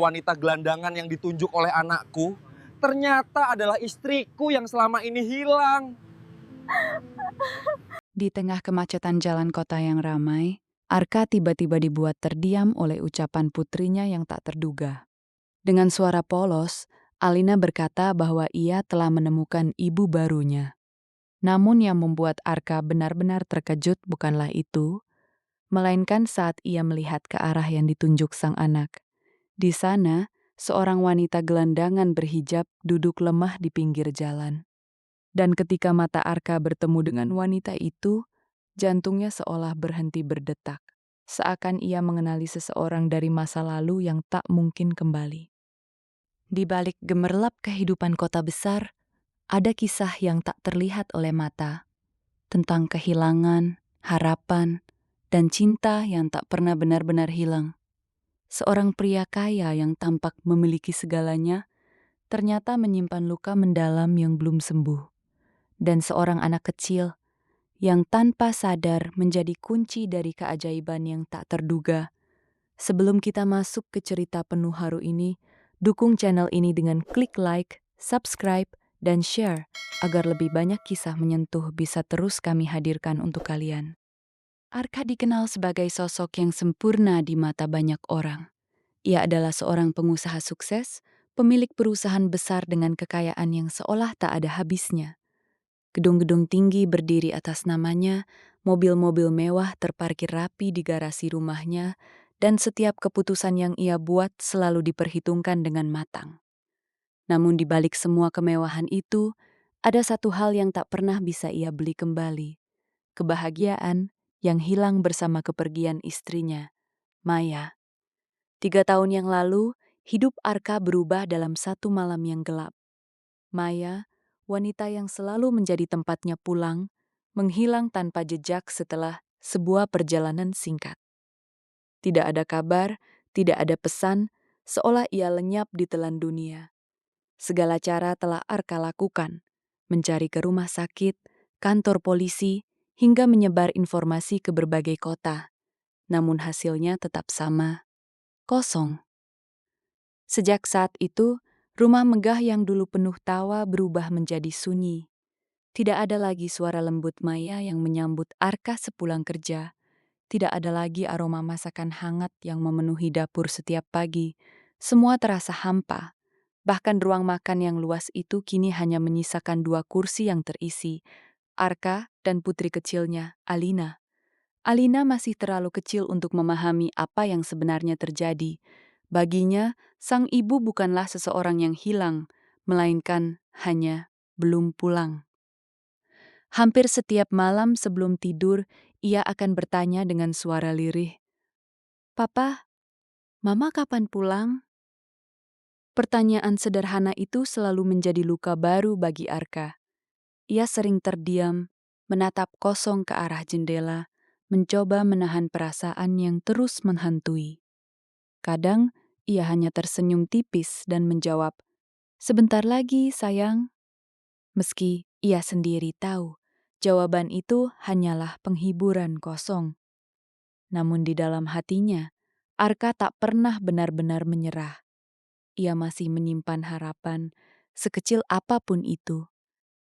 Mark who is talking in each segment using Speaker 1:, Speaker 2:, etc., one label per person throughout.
Speaker 1: Wanita gelandangan yang ditunjuk oleh anakku ternyata adalah istriku yang selama ini hilang.
Speaker 2: Di tengah kemacetan jalan kota yang ramai, Arka tiba-tiba dibuat terdiam oleh ucapan putrinya yang tak terduga. Dengan suara polos, Alina berkata bahwa ia telah menemukan ibu barunya. Namun yang membuat Arka benar-benar terkejut bukanlah itu, melainkan saat ia melihat ke arah yang ditunjuk sang anak. Di sana, seorang wanita gelandangan berhijab duduk lemah di pinggir jalan. Dan ketika mata Arka bertemu dengan wanita itu, jantungnya seolah berhenti berdetak, seakan ia mengenali seseorang dari masa lalu yang tak mungkin kembali. Di balik gemerlap kehidupan kota besar, ada kisah yang tak terlihat oleh mata, tentang kehilangan, harapan, dan cinta yang tak pernah benar-benar hilang. Seorang pria kaya yang tampak memiliki segalanya, ternyata menyimpan luka mendalam yang belum sembuh. Dan seorang anak kecil yang tanpa sadar menjadi kunci dari keajaiban yang tak terduga. Sebelum kita masuk ke cerita penuh haru ini, dukung channel ini dengan klik like, subscribe, dan share agar lebih banyak kisah menyentuh bisa terus kami hadirkan untuk kalian. Arka dikenal sebagai sosok yang sempurna di mata banyak orang. Ia adalah seorang pengusaha sukses, pemilik perusahaan besar dengan kekayaan yang seolah tak ada habisnya. Gedung-gedung tinggi berdiri atas namanya, mobil-mobil mewah terparkir rapi di garasi rumahnya, dan setiap keputusan yang ia buat selalu diperhitungkan dengan matang. Namun di balik semua kemewahan itu, ada satu hal yang tak pernah bisa ia beli kembali. Kebahagiaan yang hilang bersama kepergian istrinya, Maya. 3 tahun yang lalu, hidup Arka berubah dalam satu malam yang gelap. Maya, wanita yang selalu menjadi tempatnya pulang, menghilang tanpa jejak setelah sebuah perjalanan singkat. Tidak ada kabar, tidak ada pesan, seolah ia lenyap di telan dunia. Segala cara telah Arka lakukan, mencari ke rumah sakit, kantor polisi, hingga menyebar informasi ke berbagai kota. Namun hasilnya tetap sama, kosong. Sejak saat itu, rumah megah yang dulu penuh tawa berubah menjadi sunyi. Tidak ada lagi suara lembut Maya yang menyambut Arka sepulang kerja. Tidak ada lagi aroma masakan hangat yang memenuhi dapur setiap pagi. Semua terasa hampa. Bahkan ruang makan yang luas itu kini hanya menyisakan 2 kursi yang terisi, Arka dan putri kecilnya, Alina. Alina masih terlalu kecil untuk memahami apa yang sebenarnya terjadi. Baginya, sang ibu bukanlah seseorang yang hilang, melainkan hanya belum pulang. Hampir setiap malam sebelum tidur, ia akan bertanya dengan suara lirih, "Papa, Mama kapan pulang?" Pertanyaan sederhana itu selalu menjadi luka baru bagi Arka. Ia sering terdiam, menatap kosong ke arah jendela, mencoba menahan perasaan yang terus menghantui. Kadang, ia hanya tersenyum tipis dan menjawab, "Sebentar lagi, sayang." Meski ia sendiri tahu, jawaban itu hanyalah penghiburan kosong. Namun di dalam hatinya, Arka tak pernah benar-benar menyerah. Ia masih menyimpan harapan, sekecil apapun itu.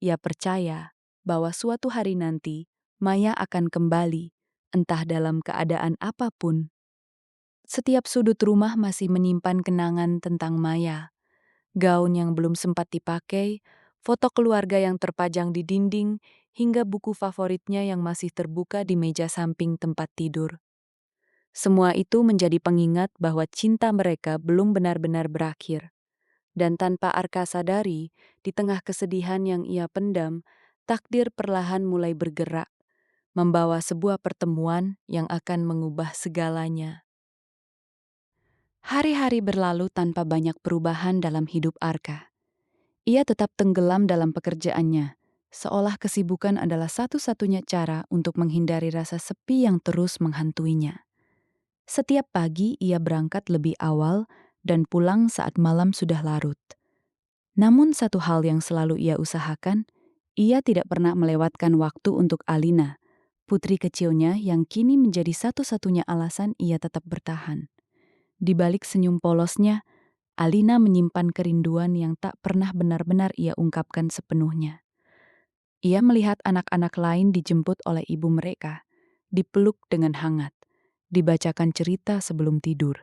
Speaker 2: Ia percaya bahwa suatu hari nanti, Maya akan kembali, entah dalam keadaan apapun. Setiap sudut rumah masih menyimpan kenangan tentang Maya. Gaun yang belum sempat dipakai, foto keluarga yang terpajang di dinding, hingga buku favoritnya yang masih terbuka di meja samping tempat tidur. Semua itu menjadi pengingat bahwa cinta mereka belum benar-benar berakhir. Dan tanpa Arka sadari, di tengah kesedihan yang ia pendam, takdir perlahan mulai bergerak, membawa sebuah pertemuan yang akan mengubah segalanya. Hari-hari berlalu tanpa banyak perubahan dalam hidup Arka. Ia tetap tenggelam dalam pekerjaannya, seolah kesibukan adalah satu-satunya cara untuk menghindari rasa sepi yang terus menghantuinya. Setiap pagi ia berangkat lebih awal dan pulang saat malam sudah larut. Namun satu hal yang selalu ia usahakan, ia tidak pernah melewatkan waktu untuk Alina, putri kecilnya yang kini menjadi satu-satunya alasan ia tetap bertahan. Di balik senyum polosnya, Alina menyimpan kerinduan yang tak pernah benar-benar ia ungkapkan sepenuhnya. Ia melihat anak-anak lain dijemput oleh ibu mereka, dipeluk dengan hangat, dibacakan cerita sebelum tidur.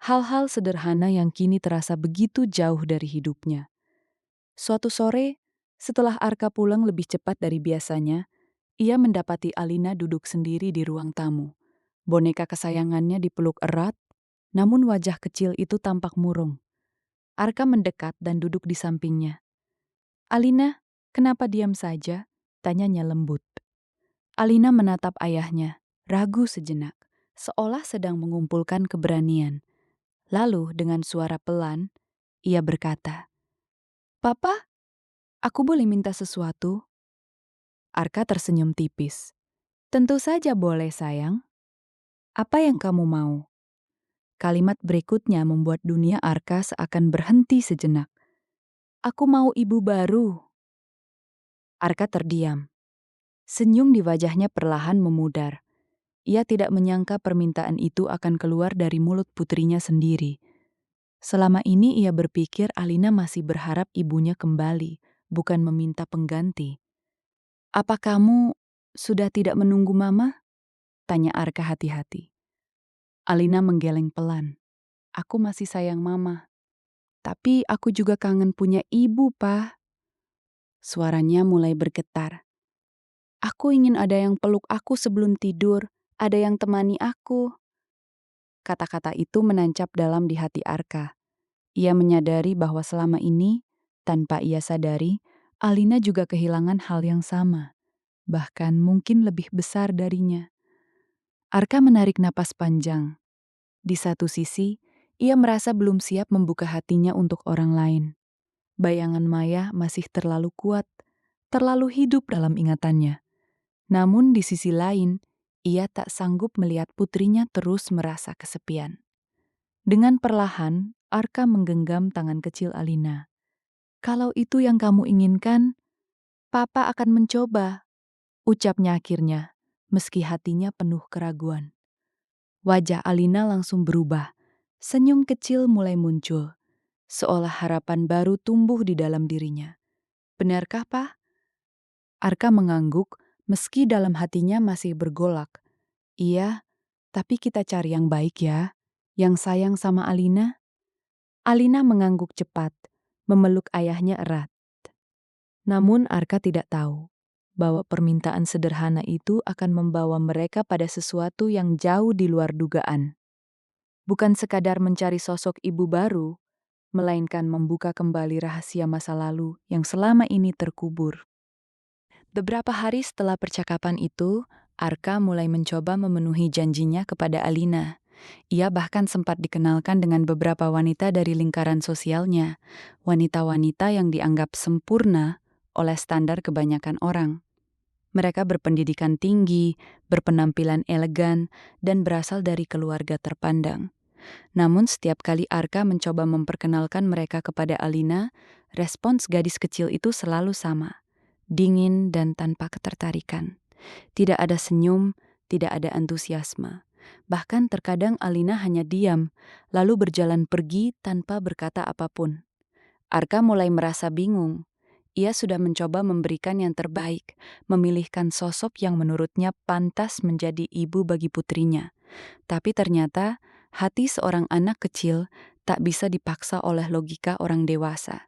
Speaker 2: Hal-hal sederhana yang kini terasa begitu jauh dari hidupnya. Suatu sore, setelah Arka pulang lebih cepat dari biasanya, ia mendapati Alina duduk sendiri di ruang tamu. Boneka kesayangannya dipeluk erat, namun wajah kecil itu tampak murung. Arka mendekat dan duduk di sampingnya. "Alina, kenapa diam saja?" tanyanya lembut. Alina menatap ayahnya, ragu sejenak, seolah sedang mengumpulkan keberanian. Lalu dengan suara pelan, ia berkata, "Papa, aku boleh minta sesuatu?" Arka tersenyum tipis. "Tentu saja boleh, sayang. Apa yang kamu mau?" Kalimat berikutnya membuat dunia Arka seakan berhenti sejenak. "Aku mau ibu baru." Arka terdiam. Senyum di wajahnya perlahan memudar. Ia tidak menyangka permintaan itu akan keluar dari mulut putrinya sendiri. Selama ini ia berpikir Alina masih berharap ibunya kembali, bukan meminta pengganti. "Apa kamu sudah tidak menunggu Mama?" tanya Arka hati-hati. Alina menggeleng pelan. "Aku masih sayang Mama. Tapi aku juga kangen punya ibu, Pa." Suaranya mulai bergetar. "Aku ingin ada yang peluk aku sebelum tidur, ada yang temani aku." Kata-kata itu menancap dalam di hati Arka. Ia menyadari bahwa selama ini, tanpa ia sadari, Alina juga kehilangan hal yang sama, bahkan mungkin lebih besar darinya. Arka menarik napas panjang. Di satu sisi, ia merasa belum siap membuka hatinya untuk orang lain. Bayangan Maya masih terlalu kuat, terlalu hidup dalam ingatannya. Namun di sisi lain, ia tak sanggup melihat putrinya terus merasa kesepian. Dengan perlahan, Arka menggenggam tangan kecil Alina. "Kalau itu yang kamu inginkan, Papa akan mencoba," ucapnya akhirnya, meski hatinya penuh keraguan. Wajah Alina langsung berubah. Senyum kecil mulai muncul, seolah harapan baru tumbuh di dalam dirinya. "Benarkah, Pa?" Arka mengangguk, meski dalam hatinya masih bergolak. "Iya, tapi kita cari yang baik ya, yang sayang sama Alina." Alina mengangguk cepat, memeluk ayahnya erat. Namun Arka tidak tahu bahwa permintaan sederhana itu akan membawa mereka pada sesuatu yang jauh di luar dugaan. Bukan sekadar mencari sosok ibu baru, melainkan membuka kembali rahasia masa lalu yang selama ini terkubur. Beberapa hari setelah percakapan itu, Arka mulai mencoba memenuhi janjinya kepada Alina. Ia bahkan sempat dikenalkan dengan beberapa wanita dari lingkaran sosialnya, wanita-wanita yang dianggap sempurna oleh standar kebanyakan orang. Mereka berpendidikan tinggi, berpenampilan elegan, dan berasal dari keluarga terpandang. Namun setiap kali Arka mencoba memperkenalkan mereka kepada Alina, respons gadis kecil itu selalu sama, dingin dan tanpa ketertarikan. Tidak ada senyum, tidak ada antusiasme. Bahkan terkadang Alina hanya diam, lalu berjalan pergi tanpa berkata apapun. Arka mulai merasa bingung. Ia sudah mencoba memberikan yang terbaik, memilihkan sosok yang menurutnya pantas menjadi ibu bagi putrinya. Tapi ternyata hati seorang anak kecil tak bisa dipaksa oleh logika orang dewasa.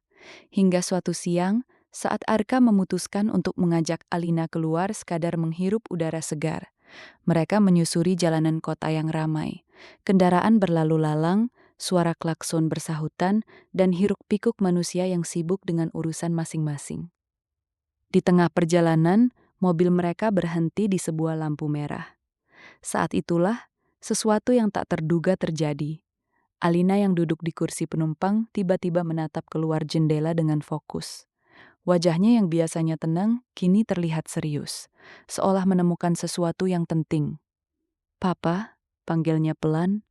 Speaker 2: Hingga suatu siang, saat Arka memutuskan untuk mengajak Alina keluar sekadar menghirup udara segar. Mereka menyusuri jalanan kota yang ramai. Kendaraan berlalu lalang, suara klakson bersahutan, dan hiruk-pikuk manusia yang sibuk dengan urusan masing-masing. Di tengah perjalanan, mobil mereka berhenti di sebuah lampu merah. Saat itulah, sesuatu yang tak terduga terjadi. Alina yang duduk di kursi penumpang tiba-tiba menatap keluar jendela dengan fokus. Wajahnya yang biasanya tenang, kini terlihat serius, seolah menemukan sesuatu yang penting. "Papa," panggilnya pelan.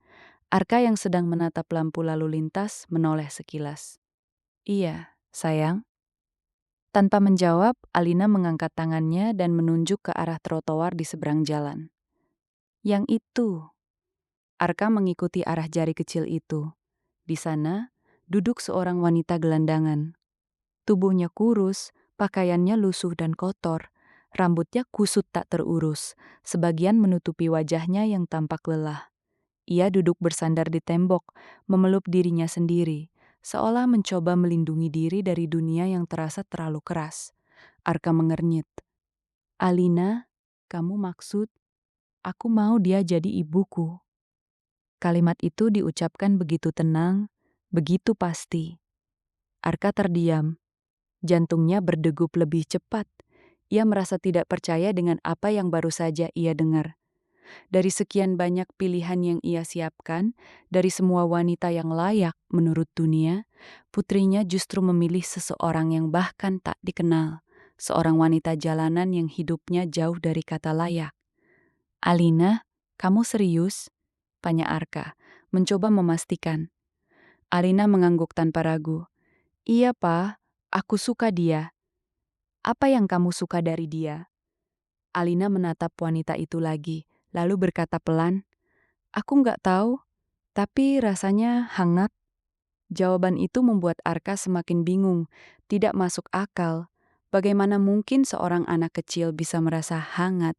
Speaker 2: Arka yang sedang menatap lampu lalu lintas menoleh sekilas. "Iya, sayang." Tanpa menjawab, Alina mengangkat tangannya dan menunjuk ke arah trotoar di seberang jalan. "Yang itu." Arka mengikuti arah jari kecil itu. Di sana, duduk seorang wanita gelandangan. Tubuhnya kurus, pakaiannya lusuh dan kotor. Rambutnya kusut tak terurus, sebagian menutupi wajahnya yang tampak lelah. Ia duduk bersandar di tembok, memeluk dirinya sendiri, seolah mencoba melindungi diri dari dunia yang terasa terlalu keras. Arka mengernyit. "Alina, kamu maksud, aku mau dia jadi ibuku." Kalimat itu diucapkan begitu tenang, begitu pasti. Arka terdiam. Jantungnya berdegup lebih cepat. Ia merasa tidak percaya dengan apa yang baru saja ia dengar. Dari sekian banyak pilihan yang ia siapkan, dari semua wanita yang layak menurut dunia, putrinya justru memilih seseorang yang bahkan tak dikenal. Seorang wanita jalanan yang hidupnya jauh dari kata layak. "Alina, kamu serius?" tanya Arka, mencoba memastikan. Alina mengangguk tanpa ragu. "Iya, Pa, aku suka dia." "Apa yang kamu suka dari dia?" Alina menatap wanita itu lagi, lalu berkata pelan, "Aku nggak tahu, tapi rasanya hangat." Jawaban itu membuat Arka semakin bingung, tidak masuk akal. Bagaimana mungkin seorang anak kecil bisa merasa hangat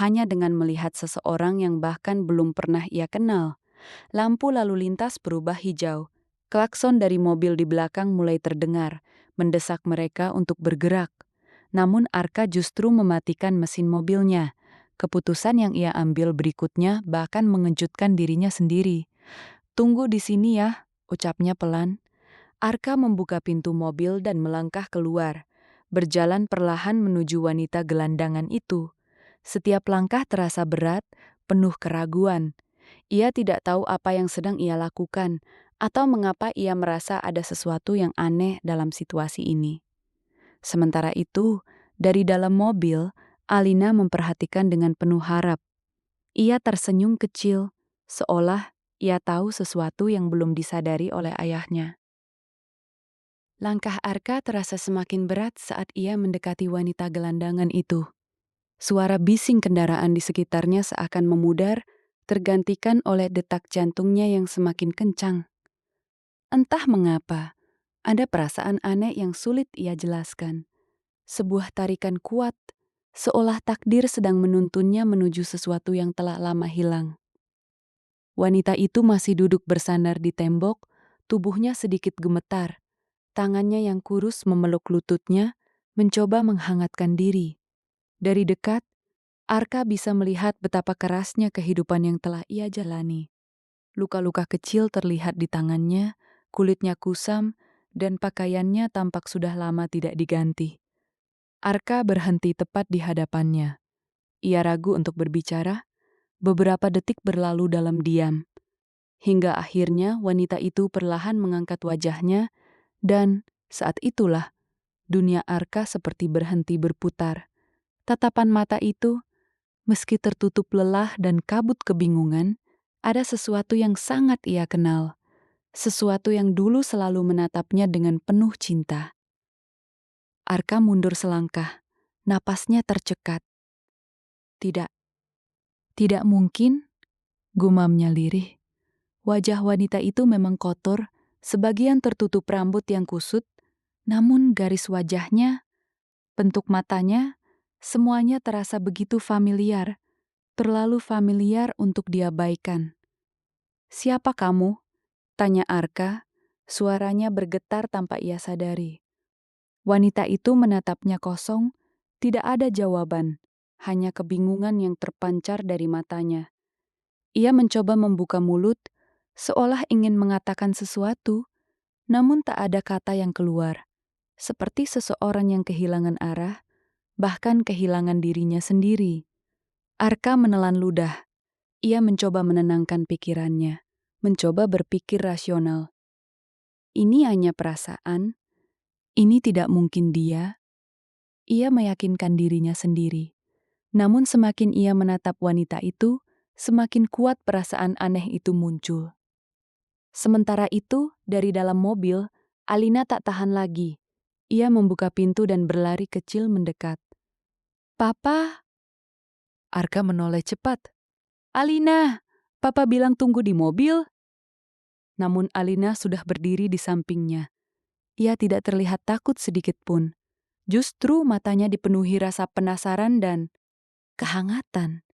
Speaker 2: hanya dengan melihat seseorang yang bahkan belum pernah ia kenal? Lampu lalu lintas berubah hijau. Klakson dari mobil di belakang mulai terdengar, mendesak mereka untuk bergerak. Namun Arka justru mematikan mesin mobilnya. Keputusan yang ia ambil berikutnya bahkan mengejutkan dirinya sendiri. "Tunggu di sini ya," ucapnya pelan. Arka membuka pintu mobil dan melangkah keluar, berjalan perlahan menuju wanita gelandangan itu. Setiap langkah terasa berat, penuh keraguan. Ia tidak tahu apa yang sedang ia lakukan, atau mengapa ia merasa ada sesuatu yang aneh dalam situasi ini. Sementara itu, dari dalam mobil, Alina memperhatikan dengan penuh harap. Ia tersenyum kecil, seolah ia tahu sesuatu yang belum disadari oleh ayahnya. Langkah Arka terasa semakin berat saat ia mendekati wanita gelandangan itu. Suara bising kendaraan di sekitarnya seakan memudar, tergantikan oleh detak jantungnya yang semakin kencang. Entah mengapa, ada perasaan aneh yang sulit ia jelaskan. Sebuah tarikan kuat, seolah takdir sedang menuntunnya menuju sesuatu yang telah lama hilang. Wanita itu masih duduk bersandar di tembok, tubuhnya sedikit gemetar. Tangannya yang kurus memeluk lututnya, mencoba menghangatkan diri. Dari dekat, Arka bisa melihat betapa kerasnya kehidupan yang telah ia jalani. Luka-luka kecil terlihat di tangannya, kulitnya kusam, dan pakaiannya tampak sudah lama tidak diganti. Arka berhenti tepat di hadapannya. Ia ragu untuk berbicara. Beberapa detik berlalu dalam diam. Hingga akhirnya wanita itu perlahan mengangkat wajahnya, dan saat itulah dunia Arka seperti berhenti berputar. Tatapan mata itu, meski tertutup lelah dan kabut kebingungan, ada sesuatu yang sangat ia kenal. Sesuatu yang dulu selalu menatapnya dengan penuh cinta. Arka mundur selangkah, napasnya tercekat. Tidak, tidak mungkin, gumamnya lirih. Wajah wanita itu memang kotor, sebagian tertutup rambut yang kusut, namun garis wajahnya, bentuk matanya, semuanya terasa begitu familiar, terlalu familiar untuk diabaikan. "Siapa kamu?" tanya Arka, suaranya bergetar tanpa ia sadari. Wanita itu menatapnya kosong, tidak ada jawaban, hanya kebingungan yang terpancar dari matanya. Ia mencoba membuka mulut, seolah ingin mengatakan sesuatu, namun tak ada kata yang keluar. Seperti seseorang yang kehilangan arah, bahkan kehilangan dirinya sendiri. Arka menelan ludah. Ia mencoba menenangkan pikirannya, mencoba berpikir rasional. Ini hanya perasaan, ini tidak mungkin dia. Ia meyakinkan dirinya sendiri. Namun semakin ia menatap wanita itu, semakin kuat perasaan aneh itu muncul. Sementara itu, dari dalam mobil, Alina tak tahan lagi. Ia membuka pintu dan berlari kecil mendekat. "Papa!" Arka menoleh cepat. "Alina! Papa bilang tunggu di mobil. Namun Alina sudah berdiri di sampingnya. Ia tidak terlihat takut sedikit pun. Justru matanya dipenuhi rasa penasaran dan kehangatan.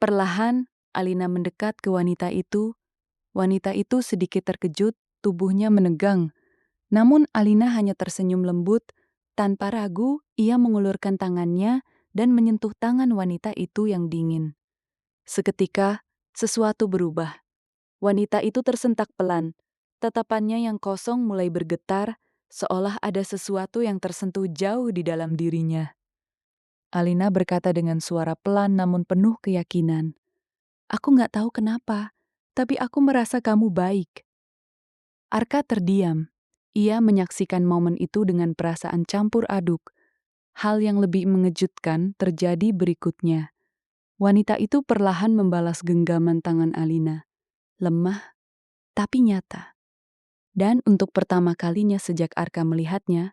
Speaker 2: Perlahan, Alina mendekat ke wanita itu. Wanita itu sedikit terkejut, tubuhnya menegang. Namun Alina hanya tersenyum lembut. Tanpa ragu, ia mengulurkan tangannya dan menyentuh tangan wanita itu yang dingin. Seketika, sesuatu berubah. Wanita itu tersentak pelan. Tatapannya yang kosong mulai bergetar, seolah ada sesuatu yang tersentuh jauh di dalam dirinya. Alina berkata dengan suara pelan namun penuh keyakinan. Aku nggak tahu kenapa, tapi aku merasa kamu baik. Arka terdiam. Ia menyaksikan momen itu dengan perasaan campur aduk. Hal yang lebih mengejutkan terjadi berikutnya. Wanita itu perlahan membalas genggaman tangan Alina. Lemah, tapi nyata. Dan untuk pertama kalinya sejak Arka melihatnya,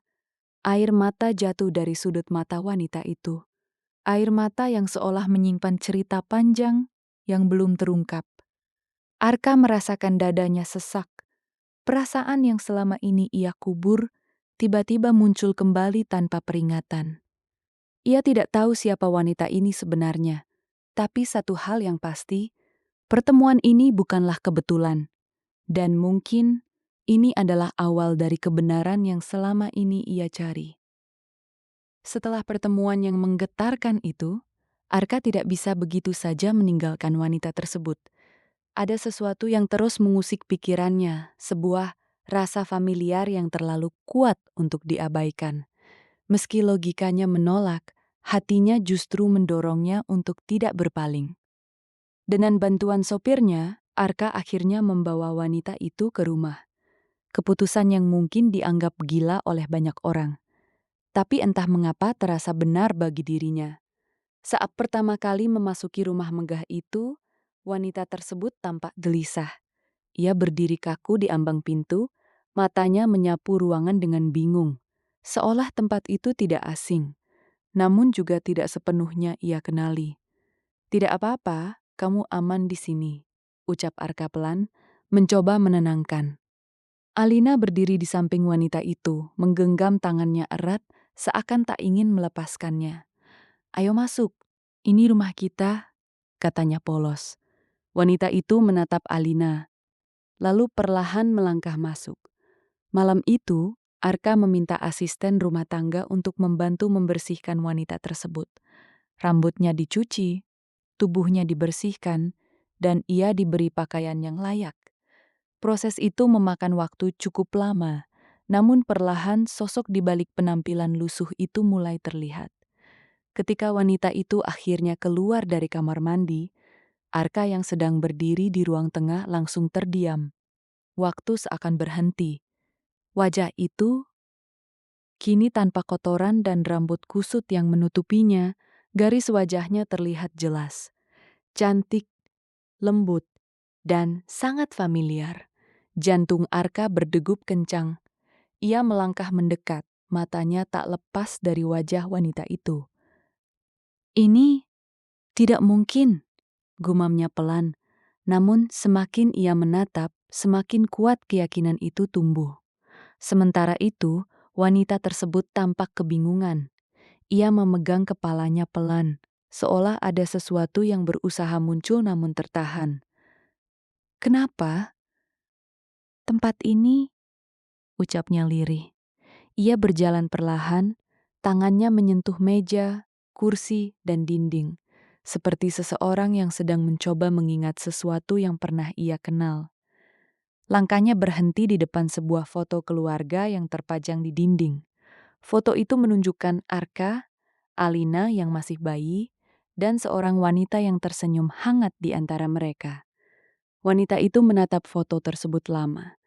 Speaker 2: air mata jatuh dari sudut mata wanita itu. Air mata yang seolah menyimpan cerita panjang yang belum terungkap. Arka merasakan dadanya sesak. Perasaan yang selama ini ia kubur, tiba-tiba muncul kembali tanpa peringatan. Ia tidak tahu siapa wanita ini sebenarnya. Tapi satu hal yang pasti, pertemuan ini bukanlah kebetulan. Dan mungkin ini adalah awal dari kebenaran yang selama ini ia cari. Setelah pertemuan yang menggetarkan itu, Arka tidak bisa begitu saja meninggalkan wanita tersebut. Ada sesuatu yang terus mengusik pikirannya, sebuah rasa familiar yang terlalu kuat untuk diabaikan. Meski logikanya menolak, hatinya justru mendorongnya untuk tidak berpaling. Dengan bantuan sopirnya, Arka akhirnya membawa wanita itu ke rumah. Keputusan yang mungkin dianggap gila oleh banyak orang. Tapi entah mengapa terasa benar bagi dirinya. Saat pertama kali memasuki rumah megah itu, wanita tersebut tampak gelisah. Ia berdiri kaku di ambang pintu, matanya menyapu ruangan dengan bingung. Seolah tempat itu tidak asing, namun juga tidak sepenuhnya ia kenali. Tidak apa-apa, kamu aman di sini, ucap Arka pelan, mencoba menenangkan. Alina berdiri di samping wanita itu, menggenggam tangannya erat, seakan tak ingin melepaskannya. Ayo masuk, ini rumah kita, katanya polos. Wanita itu menatap Alina, lalu perlahan melangkah masuk. Malam itu, Arka meminta asisten rumah tangga untuk membantu membersihkan wanita tersebut. Rambutnya dicuci, tubuhnya dibersihkan, dan ia diberi pakaian yang layak. Proses itu memakan waktu cukup lama, namun perlahan sosok di balik penampilan lusuh itu mulai terlihat. Ketika wanita itu akhirnya keluar dari kamar mandi, Arka yang sedang berdiri di ruang tengah langsung terdiam. Waktu seakan berhenti. Wajah itu, kini tanpa kotoran dan rambut kusut yang menutupinya, garis wajahnya terlihat jelas. Cantik, lembut, dan sangat familiar. Jantung Arka berdegup kencang. Ia melangkah mendekat, matanya tak lepas dari wajah wanita itu. Ini tidak mungkin, gumamnya pelan. Namun semakin ia menatap, semakin kuat keyakinan itu tumbuh. Sementara itu, wanita tersebut tampak kebingungan. Ia memegang kepalanya pelan, seolah ada sesuatu yang berusaha muncul namun tertahan. Kenapa? Tempat ini, ucapnya lirih. Ia berjalan perlahan, tangannya menyentuh meja, kursi, dan dinding, seperti seseorang yang sedang mencoba mengingat sesuatu yang pernah ia kenal. Langkahnya berhenti di depan sebuah foto keluarga yang terpajang di dinding. Foto itu menunjukkan Arka, Alina yang masih bayi, dan seorang wanita yang tersenyum hangat di antara mereka. Wanita itu menatap foto tersebut lama.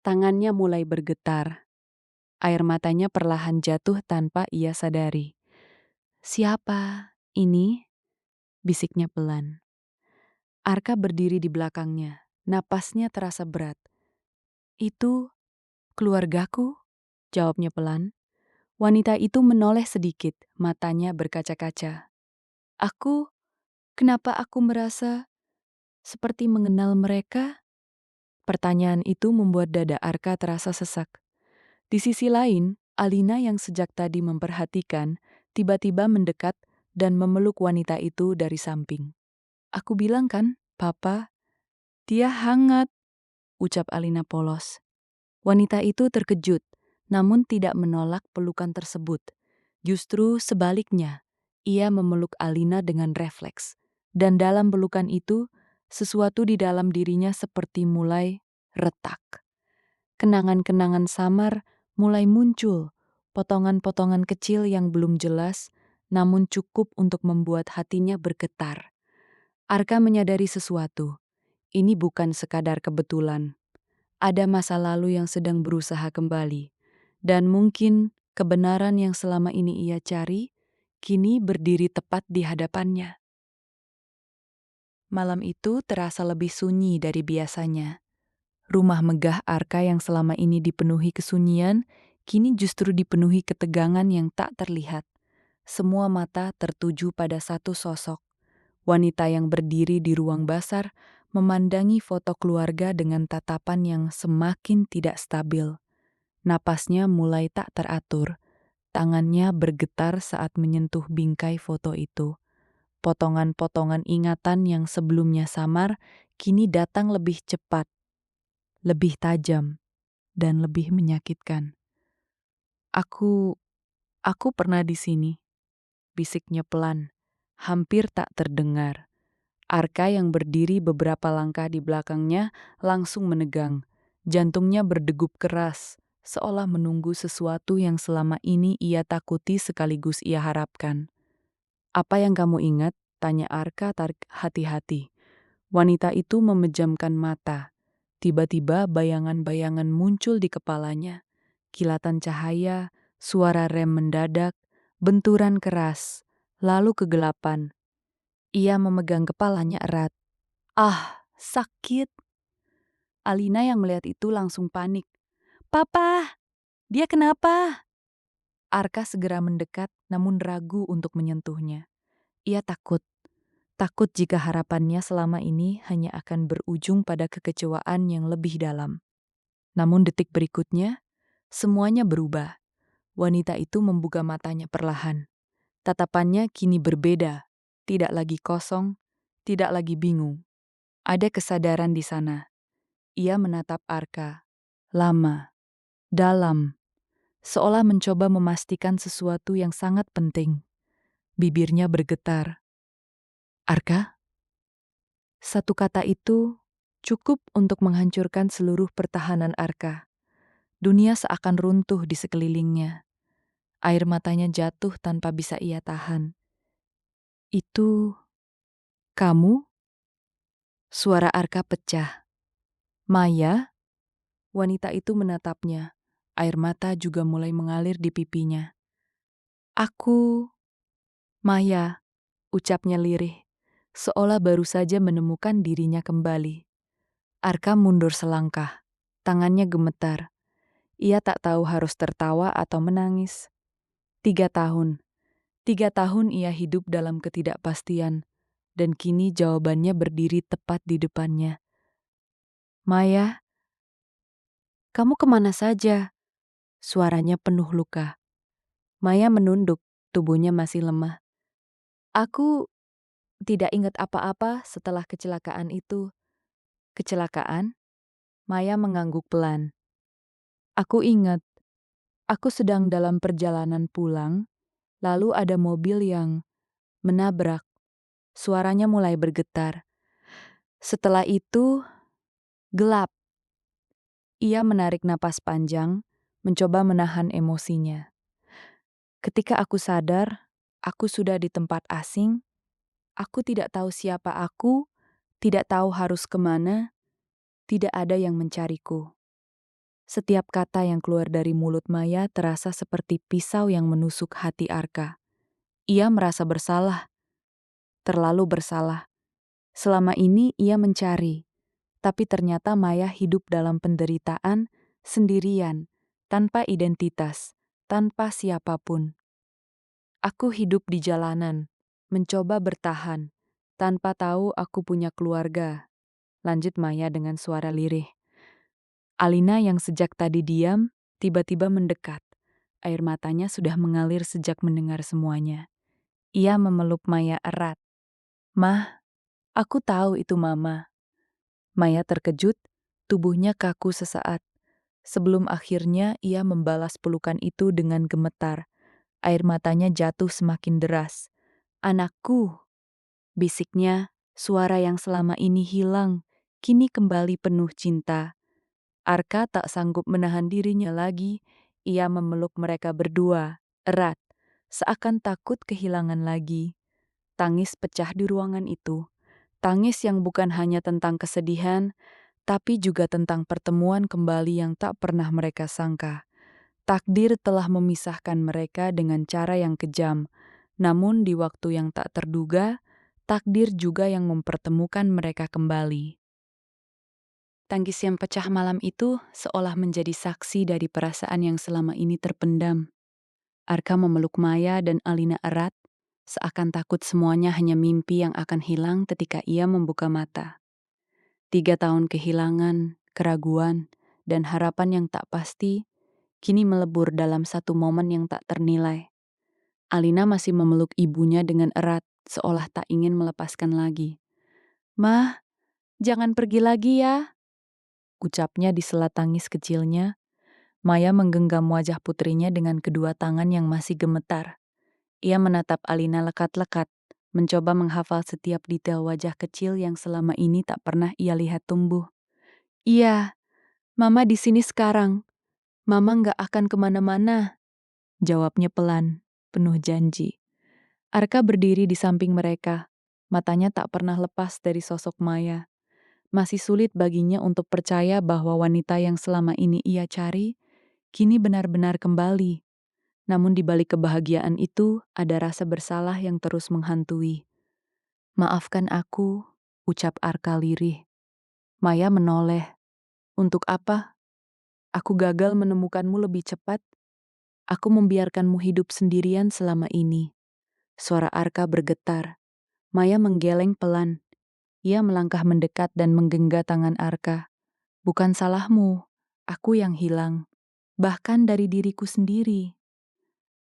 Speaker 2: Tangannya mulai bergetar. Air matanya perlahan jatuh tanpa ia sadari. "Siapa ini?" bisiknya pelan. Arka berdiri di belakangnya. Napasnya terasa berat. "Itu keluargaku?" jawabnya pelan. Wanita itu menoleh sedikit, matanya berkaca-kaca. Kenapa aku merasa Seperti mengenal mereka? Pertanyaan itu membuat dada Arka terasa sesak. Di sisi lain, Alina yang sejak tadi memperhatikan, tiba-tiba mendekat dan memeluk wanita itu dari samping. Aku bilang kan, Papa, dia hangat, ucap Alina polos. Wanita itu terkejut, namun tidak menolak pelukan tersebut. Justru sebaliknya, ia memeluk Alina dengan refleks. Dan dalam pelukan itu, sesuatu di dalam dirinya seperti mulai retak. Kenangan-kenangan samar mulai muncul, potongan-potongan kecil yang belum jelas, namun cukup untuk membuat hatinya bergetar. Arka menyadari sesuatu. Ini bukan sekadar kebetulan. Ada masa lalu yang sedang berusaha kembali. Dan mungkin kebenaran yang selama ini ia cari, kini berdiri tepat di hadapannya. Malam itu terasa lebih sunyi dari biasanya. Rumah megah Arka yang selama ini dipenuhi kesunyian, kini justru dipenuhi ketegangan yang tak terlihat. Semua mata tertuju pada satu sosok. Wanita yang berdiri di ruang basar, memandangi foto keluarga dengan tatapan yang semakin tidak stabil. Napasnya mulai tak teratur. Tangannya bergetar saat menyentuh bingkai foto itu. Potongan-potongan ingatan yang sebelumnya samar, kini datang lebih cepat, lebih tajam, dan lebih menyakitkan. Aku pernah di sini, bisiknya pelan, hampir tak terdengar. Arka yang berdiri beberapa langkah di belakangnya langsung menegang. Jantungnya berdegup keras, seolah menunggu sesuatu yang selama ini ia takuti sekaligus ia harapkan. "Apa yang kamu ingat?" tanya Arka tarik hati-hati. Wanita itu memejamkan mata. Tiba-tiba bayangan-bayangan muncul di kepalanya. Kilatan cahaya, suara rem mendadak, benturan keras, lalu kegelapan. Ia memegang kepalanya erat. Ah, sakit. Alina yang melihat itu langsung panik. "Papa, dia kenapa?" Arka segera mendekat namun ragu untuk menyentuhnya. Ia takut. Takut jika harapannya selama ini hanya akan berujung pada kekecewaan yang lebih dalam. Namun detik berikutnya, semuanya berubah. Wanita itu membuka matanya perlahan. Tatapannya kini berbeda. Tidak lagi kosong, tidak lagi bingung. Ada kesadaran di sana. Ia menatap Arka. Lama, dalam, seolah mencoba memastikan sesuatu yang sangat penting. Bibirnya bergetar. "Arka?" Satu kata itu cukup untuk menghancurkan seluruh pertahanan Arka. Dunia seakan runtuh di sekelilingnya. Air matanya jatuh tanpa bisa ia tahan. "Itu kamu?" Suara Arka pecah. "Maya?" Wanita itu menatapnya. Air mata juga mulai mengalir di pipinya. "Aku, Maya," ucapnya lirih, seolah baru saja menemukan dirinya kembali. Arka mundur selangkah. Tangannya gemetar. Ia tak tahu harus tertawa atau menangis. 3 tahun. 3 tahun ia hidup dalam ketidakpastian. Dan kini jawabannya berdiri tepat di depannya. "Maya, kamu kemana saja?" Suaranya penuh luka. Maya menunduk, tubuhnya masih lemah. "Aku tidak ingat apa-apa setelah kecelakaan itu." "Kecelakaan?" Maya mengangguk pelan. "Aku ingat, aku sedang dalam perjalanan pulang, lalu ada mobil yang menabrak." Suaranya mulai bergetar. "Setelah itu, gelap." Ia menarik napas panjang, mencoba menahan emosinya. "Ketika aku sadar, aku sudah di tempat asing. Aku tidak tahu siapa aku, tidak tahu harus kemana, tidak ada yang mencariku." Setiap kata yang keluar dari mulut Maya terasa seperti pisau yang menusuk hati Arka. Ia merasa bersalah, terlalu bersalah. Selama ini ia mencari, tapi ternyata Maya hidup dalam penderitaan, sendirian, tanpa identitas, tanpa siapapun. "Aku hidup di jalanan, mencoba bertahan, tanpa tahu aku punya keluarga." lanjut Maya dengan suara lirih. Alina yang sejak tadi diam, tiba-tiba mendekat. Air matanya sudah mengalir sejak mendengar semuanya. Ia memeluk Maya erat. "Mah, aku tahu itu Mama." Maya terkejut, tubuhnya kaku sesaat. Sebelum akhirnya ia membalas pelukan itu dengan gemetar. Air matanya jatuh semakin deras. "Anakku," bisiknya, suara yang selama ini hilang, kini kembali penuh cinta. Arka tak sanggup menahan dirinya lagi, ia memeluk mereka berdua, erat, seakan takut kehilangan lagi. Tangis pecah di ruangan itu. Tangis yang bukan hanya tentang kesedihan, tapi juga tentang pertemuan kembali yang tak pernah mereka sangka. Takdir telah memisahkan mereka dengan cara yang kejam, namun di waktu yang tak terduga, takdir juga yang mempertemukan mereka kembali. Tangis yang pecah malam itu seolah menjadi saksi dari perasaan yang selama ini terpendam. Arka memeluk Maya dan Alina erat, seakan takut semuanya hanya mimpi yang akan hilang ketika ia membuka mata. 3 tahun kehilangan, keraguan, dan harapan yang tak pasti, kini melebur dalam satu momen yang tak ternilai. Alina masih memeluk ibunya dengan erat, seolah tak ingin melepaskan lagi. "Mah, jangan pergi lagi ya," ucapnya di sela tangis kecilnya. Maya menggenggam wajah putrinya dengan kedua tangan yang masih gemetar. Ia menatap Alina lekat-lekat, mencoba menghafal setiap detail wajah kecil yang selama ini tak pernah ia lihat tumbuh. "Iya, Mama di sini sekarang. Mama nggak akan kemana-mana," jawabnya pelan, penuh janji. Arka berdiri di samping mereka. Matanya tak pernah lepas dari sosok Maya. Masih sulit baginya untuk percaya bahwa wanita yang selama ini ia cari, kini benar-benar kembali. Namun di balik kebahagiaan itu, ada rasa bersalah yang terus menghantui. "Maafkan aku," ucap Arka lirih. Maya menoleh. "Untuk apa? Aku gagal menemukanmu lebih cepat. Aku membiarkanmu hidup sendirian selama ini." Suara Arka bergetar. Maya menggeleng pelan. Ia melangkah mendekat dan menggenggam tangan Arka. "Bukan salahmu, aku yang hilang. Bahkan dari diriku sendiri."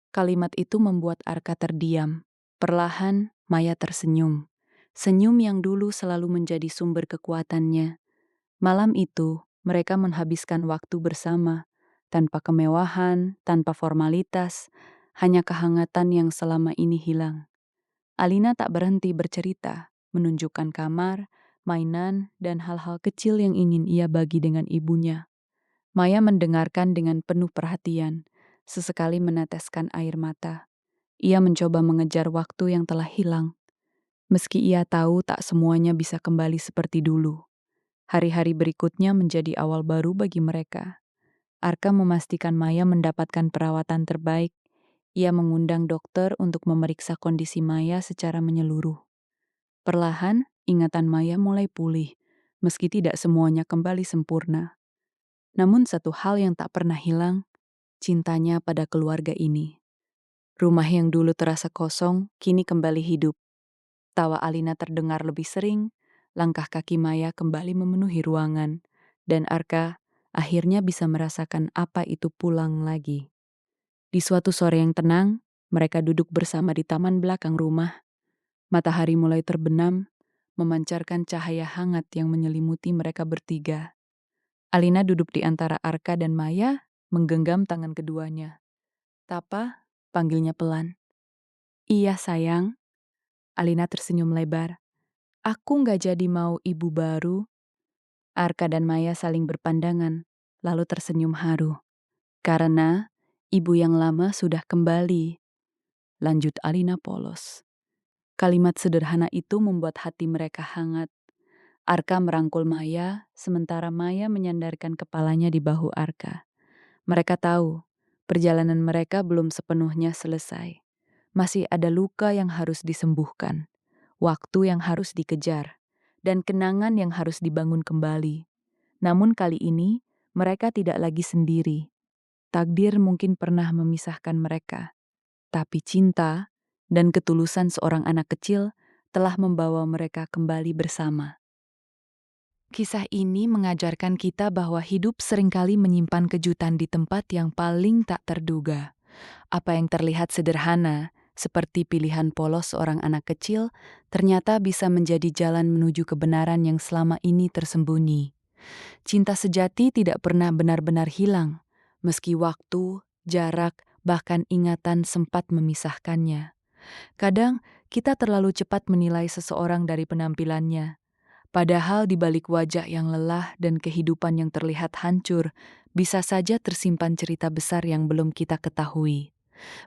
Speaker 2: Kalimat itu membuat Arka terdiam. Perlahan, Maya tersenyum. Senyum yang dulu selalu menjadi sumber kekuatannya. Malam itu, mereka menghabiskan waktu bersama. Tanpa kemewahan, tanpa formalitas, hanya kehangatan yang selama ini hilang. Alina tak berhenti bercerita, menunjukkan kamar, mainan, dan hal-hal kecil yang ingin ia bagi dengan ibunya. Maya mendengarkan dengan penuh perhatian, sesekali meneteskan air mata. Ia mencoba mengejar waktu yang telah hilang. Meski ia tahu tak semuanya bisa kembali seperti dulu. Hari-hari berikutnya menjadi awal baru bagi mereka. Arka memastikan Maya mendapatkan perawatan terbaik. Ia mengundang dokter untuk memeriksa kondisi Maya secara menyeluruh. Perlahan, ingatan Maya mulai pulih, meski tidak semuanya kembali sempurna. Namun satu hal yang tak pernah hilang, cintanya pada keluarga ini. Rumah yang dulu terasa kosong, kini kembali hidup. Tawa Alina terdengar lebih sering, langkah kaki Maya kembali memenuhi ruangan, dan Arka akhirnya bisa merasakan apa itu pulang lagi. Di suatu sore yang tenang, mereka duduk bersama di taman belakang rumah. Matahari mulai terbenam, memancarkan cahaya hangat yang menyelimuti mereka bertiga. Alina duduk di antara Arka dan Maya, menggenggam tangan keduanya. "Tapa," panggilnya pelan. "Iya sayang." Alina tersenyum lebar. "Aku nggak jadi mau ibu baru." Arka dan Maya saling berpandangan, lalu tersenyum haru. "Karena ibu yang lama sudah kembali," lanjut Alina polos. Kalimat sederhana itu membuat hati mereka hangat. Arka merangkul Maya, sementara Maya menyandarkan kepalanya di bahu Arka. Mereka tahu, perjalanan mereka belum sepenuhnya selesai. Masih ada luka yang harus disembuhkan, waktu yang harus dikejar, dan kenangan yang harus dibangun kembali. Namun kali ini, mereka tidak lagi sendiri. Takdir mungkin pernah memisahkan mereka, tapi cinta dan ketulusan seorang anak kecil telah membawa mereka kembali bersama. Kisah ini mengajarkan kita bahwa hidup seringkali menyimpan kejutan di tempat yang paling tak terduga. Apa yang terlihat sederhana, seperti pilihan polos seorang anak kecil, ternyata bisa menjadi jalan menuju kebenaran yang selama ini tersembunyi. Cinta sejati tidak pernah benar-benar hilang, meski waktu, jarak, bahkan ingatan sempat memisahkannya. Kadang, kita terlalu cepat menilai seseorang dari penampilannya. Padahal di balik wajah yang lelah dan kehidupan yang terlihat hancur, bisa saja tersimpan cerita besar yang belum kita ketahui.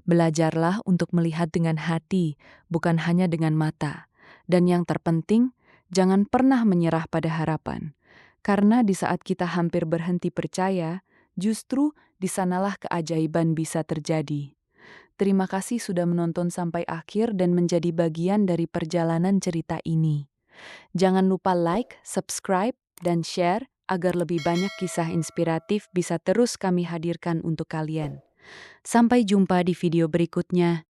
Speaker 2: Belajarlah untuk melihat dengan hati, bukan hanya dengan mata. Dan yang terpenting, jangan pernah menyerah pada harapan. Karena di saat kita hampir berhenti percaya, justru di sanalah keajaiban bisa terjadi. Terima kasih sudah menonton sampai akhir dan menjadi bagian dari perjalanan cerita ini. Jangan lupa like, subscribe, dan share agar lebih banyak kisah inspiratif bisa terus kami hadirkan untuk kalian. Sampai jumpa di video berikutnya.